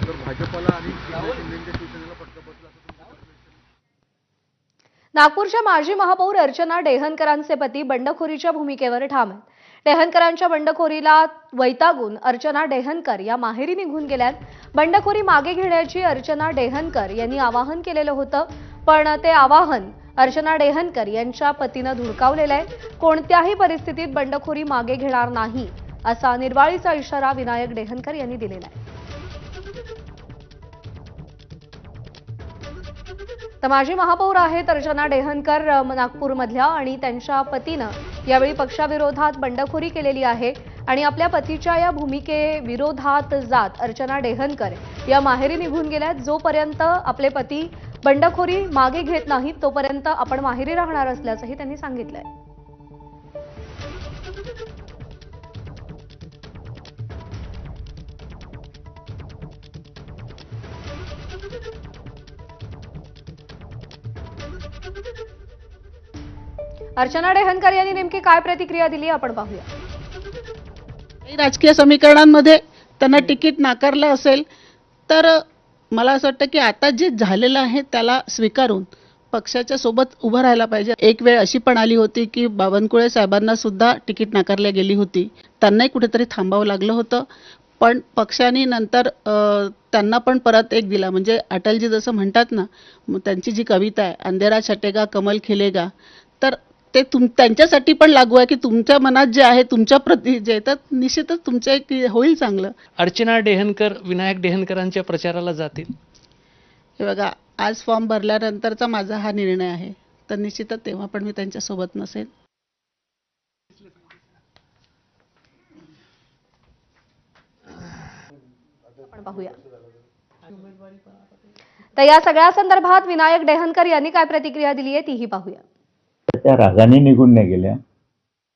तर भाजपला आणि शिंदेच्या शिवसेनेला फटका बसला असं तुमचं वाटतं? नागपूरच्या माजी महापौर अर्चना डेहनकरांचे पती बंडखोरीच्या भूमिकेवर ठाम आहेत. डेहनकरांच्या बंडखोरीला वैतागून अर्चना डेहनकर या माहेरी निघून गेल्यात. बंडखोरी मागे घेण्याची अर्चना डेहनकर यांनी आवाहन केलेलं होतं, पण ते आवाहन अर्चना डेहनकर यांच्या पतीनं धुडकावलेलं आहे. कोणत्याही परिस्थितीत बंडखोरी मागे घेणार नाही असा निर्वाळीचा इशारा विनायक डेहनकर यांनी दिलेला आहे. तर माजी महापौर आहेत अर्चना डेहनकर नागपूरमधल्या, आणि त्यांच्या पतीनं यावेळी पक्षाविरोधात बंडखोरी केलेली आहे आणि आपल्या पतीच्या या भूमिकेविरोधात जात अर्चना डेहनकर या माहेरी निघून गेल्यात. जोपर्यंत आपले पती बंडखोरी मागे घेत नाहीत तोपर्यंत आपण माहेरी राहणार असल्याचंही त्यांनी सांगितलंय. अर्चना डेहनकर यांनी नेमकी काय प्रतिक्रिया दिली आपण पाहूया. काही राजकीय समीकरणांमध्ये त्यांना तिकीट नाकारलं असेल तर मला असं वाटतं की आता जे झालेलं आहे त्याला स्वीकारून पक्षाच्या सोबत उभं राहायला पाहिजे. एक वेळ अशी पण आली होती की बावनकुळे साहेबांना सुद्धा तिकीट नाकारल्या गेली होती, त्यांनाही कुठेतरी थांबावं लागलं होतं, पण पक्षाने नंतर त्यांना पण परत एक दिला. म्हणजे अटलजी जसं म्हणतात ना, त्यांची जी कविता आहे अंधेरा छटेगा कमल खिलेगा, तर ते त्यांच्यासाठी पण लागू आहे की तुमच्या मनात जे आहे तुमच्या प्रती जे तर निश्चितच तुमच्या एक होईल चांगलं. अर्चना डेहनकर विनायक डेहनकरांच्या प्रचाराला जातील. हे बघा, आज फॉर्म भरल्यानंतरचा माझा हा निर्णय आहे, तर निश्चितच तेव्हा पण मी त्यांच्यासोबत नसेल. आपण पाहूया. तर या सगळ्या संदर्भात विनायक डेहनकर यांनी काय प्रतिक्रिया दिली आहे तीही पाहूया. त्या रागाने निघून नाही गेल्या.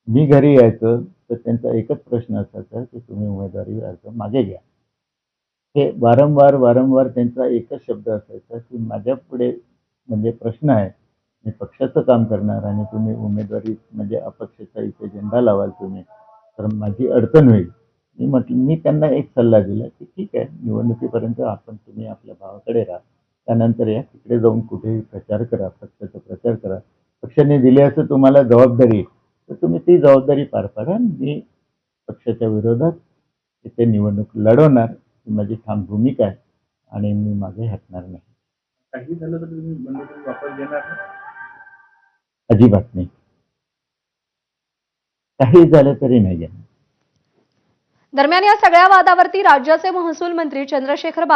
मी घरी यायचो तर त्यांचा एकच प्रश्न असायचा की तुम्ही उमेदवारी अर्ज मागे घ्या. हे वारंवार त्यांचा एकच शब्द असायचा की माझ्या पुढे म्हणजे प्रश्न आहे, मी पक्षाचं काम करणार आणि तुम्ही उमेदवारी म्हणजे अपक्षाचा इथे झेंडा लावाल तुम्ही, तर माझी अडचण होईल. मी त्यांना एक सल्ला दिला की ठीक आहे, निवडणुकीपर्यंत तुम्ही आपल्या भावाकडे राहा, त्यानंतर या तिकडे जाऊन कुठेही प्रचार करा, पक्षाचा प्रचार करा. पक्षाने दिली असं तुम्हाला जबाबदारी, तर तुम्ही ती जबाबदारी पार पाडा. मी पक्षाच्या विरोधात तिथे निवडणूक लढवणार, ही माझी ठाम भूमिका आहे आणि मी मागे हटणार नाही. काही झालं तर तुम्ही बंडखोरी वापस घेणार नाही? अजिबात नाही. काही झालं तरी नाही घेणार. दरम्यान या सगळ्या वादावरती राज्याचे महसूल मंत्री चंद्रशेखर